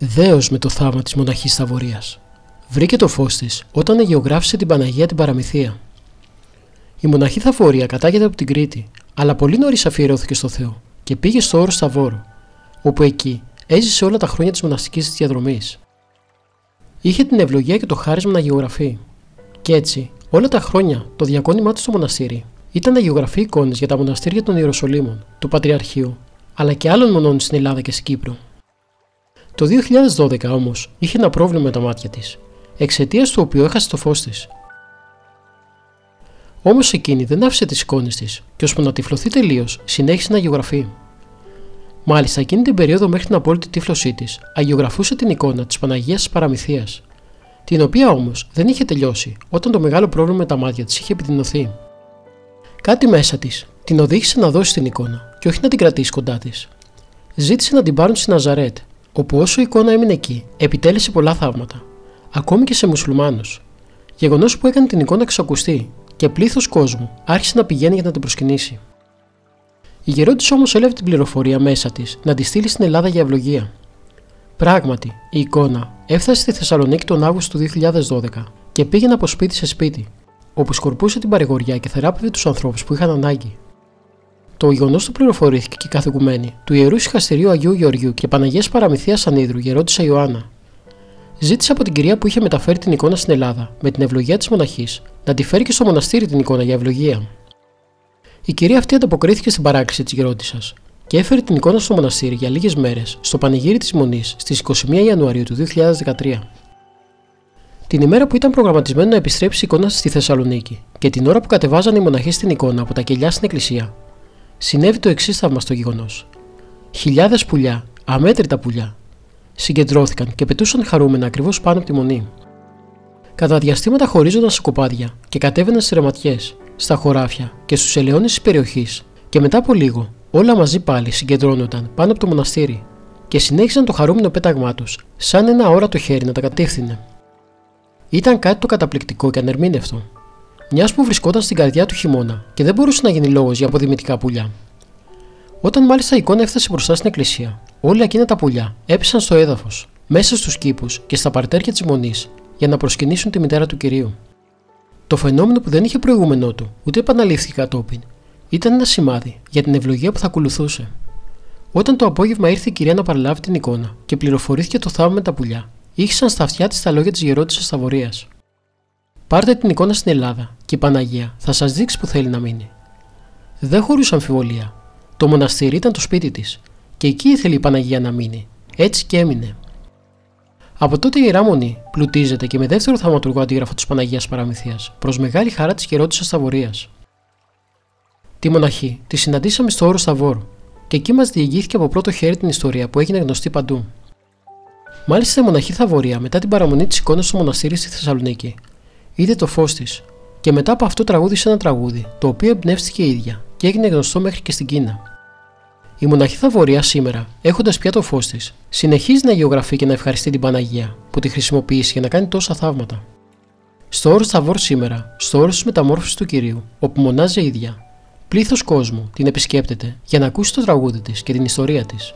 Δέος με το θαύμα της μοναχής Θαβορίας. Βρήκε το φως της όταν αγιογράφησε την Παναγία την Παραμυθία. Η μοναχή Θαβορία κατάγεται από την Κρήτη, αλλά πολύ νωρίς αφιερώθηκε στο Θεό και πήγε στο όρος Σταβόρο, όπου εκεί έζησε όλα τα χρόνια της μοναστικής της διαδρομής. Είχε την ευλογία και το χάρισμα να αγιογραφεί, και έτσι όλα τα χρόνια το διακόνημά του στο μοναστήρι ήταν να αγιογραφεί εικόνες για τα μοναστήρια των Ιεροσολύμων, του Πατριαρχείου, αλλά και άλλων μονών στην Ελλάδα και στην Κύπρο. Το 2012 όμως είχε ένα πρόβλημα με τα μάτια της, εξαιτίας του οποίου έχασε το φως της. Όμως εκείνη δεν άφησε τις εικόνες της και ώσπου να τυφλωθεί τελείως συνέχισε να αγιογραφεί. Μάλιστα εκείνη την περίοδο μέχρι την απόλυτη τύφλωσή της αγιογραφούσε την εικόνα της Παναγίας της Παραμυθίας, την οποία όμως δεν είχε τελειώσει όταν το μεγάλο πρόβλημα με τα μάτια της είχε επιδεινωθεί. Κάτι μέσα της την οδήγησε να δώσει την εικόνα και όχι να την κρατήσει κοντά της. Ζήτησε να την πάρουν στη Ναζαρέτ, όπου όσο η εικόνα έμεινε εκεί, επιτέλεσε πολλά θαύματα, ακόμη και σε μουσουλμάνους. Γεγονός που έκανε την εικόνα εξακουστεί και πλήθος κόσμου άρχισε να πηγαίνει για να την προσκυνήσει. Η γερόντισσα όμως έλαβε την πληροφορία μέσα της να τη στείλει στην Ελλάδα για ευλογία. Πράγματι, η εικόνα έφτασε στη Θεσσαλονίκη τον Αύγουστο του 2012 και πήγαινε από σπίτι σε σπίτι, όπου σκορπούσε την παρηγοριά και θεράπευε τους ανθρώπους που είχαν ανάγκη. Το γεγονός του πληροφορήθηκε και η καθηγουμένη του Ιερού Συχαστηρίου Αγίου Γεωργίου και Παναγίας Παραμυθίας Ανίδρου, γερόντισσα Ιωάννα. Ζήτησε από την κυρία που είχε μεταφέρει την εικόνα στην Ελλάδα, με την ευλογία της μοναχής, να τη φέρει και στο μοναστήρι την εικόνα για ευλογία. Η κυρία αυτή ανταποκρίθηκε στην παράκληση της γερόντισσας και έφερε την εικόνα στο μοναστήρι για λίγες μέρες στο πανηγύρι της Μονής στις 21 Ιανουαρίου του 2013. Την ημέρα που ήταν προγραμματισμένο να επιστρέψει η εικόνα στη Θεσσαλονίκη και την ώρα που κατεβάζαν οι μοναχοί στην εικόνα από τα κελιά στην εκκλησία, συνέβη το εξής θαυμαστό γεγονός. Χιλιάδες πουλιά, αμέτρητα πουλιά, συγκεντρώθηκαν και πετούσαν χαρούμενα ακριβώς πάνω από τη μονή. Κατά διαστήματα χωρίζονταν σε κοπάδια και κατέβαιναν στις ρεματιές, στα χωράφια και στους ελαιώνες της περιοχής, και μετά από λίγο όλα μαζί πάλι συγκεντρώνονταν πάνω από το μοναστήρι και συνέχιζαν το χαρούμενο πέταγμά τους, σαν ένα αόρατο χέρι να τα κατεύθυνε. Ήταν κάτι το καταπληκτικό και ανερμήνευτο, μιας που βρισκόταν στην καρδιά του χειμώνα και δεν μπορούσε να γίνει λόγος για αποδημητικά πουλιά. Όταν μάλιστα η εικόνα έφτασε μπροστά στην εκκλησία, όλα εκείνα τα πουλιά έπεσαν στο έδαφος, μέσα στους κήπους και στα παρτέρια της Μονής για να προσκυνήσουν τη μητέρα του Κυρίου. Το φαινόμενο που δεν είχε προηγούμενό του, ούτε επαναλήφθηκε κατόπιν, ήταν ένα σημάδι για την ευλογία που θα ακολουθούσε. Όταν το απόγευμα ήρθε η κυρία να παραλάβει την εικόνα και πληροφορήθηκε το θαύμα με τα πουλιά, ήχησαν στα αυτιά της τα λόγια της γερόντισσας Θαβορίας. Πάρτε την εικόνα στην Ελλάδα και η Παναγία θα σας δείξει που θέλει να μείνει. Δεν χωρούσε αμφιβολία. Το μοναστήρι ήταν το σπίτι της και εκεί ήθελε η Παναγία να μείνει. Έτσι και έμεινε. Από τότε η Ιερά Μονή πλουτίζεται και με δεύτερο θαυματουργό αντίγραφο της Παναγίας Παραμυθίας, προς μεγάλη χαρά της γερόντισσας Θαβορίας. Τη μοναχή τη συναντήσαμε στο όρο Σταβόρο και εκεί μας διηγήθηκε από πρώτο χέρι την ιστορία που έγινε γνωστή παντού. Μάλιστα η μοναχή Θαβορία, μετά την παραμονή της εικόνας στο μοναστήρι στη Θεσσαλονίκη, είδε το φως της και μετά από αυτό τραγούδισε ένα τραγούδι, το οποίο εμπνεύστηκε η ίδια και έγινε γνωστό μέχρι και στην Κίνα. Η μοναχή Θαβορία σήμερα, έχοντας πια το φως της, συνεχίζει να αγιογραφεί και να ευχαριστεί την Παναγία που τη χρησιμοποιήσει για να κάνει τόσα θαύματα. Στο όρος Σταβόρ σήμερα, στο όρος της μεταμόρφωσης του Κυρίου, όπου μονάζει η ίδια, πλήθος κόσμου την επισκέπτεται για να ακούσει το τραγούδι της και την ιστορία της.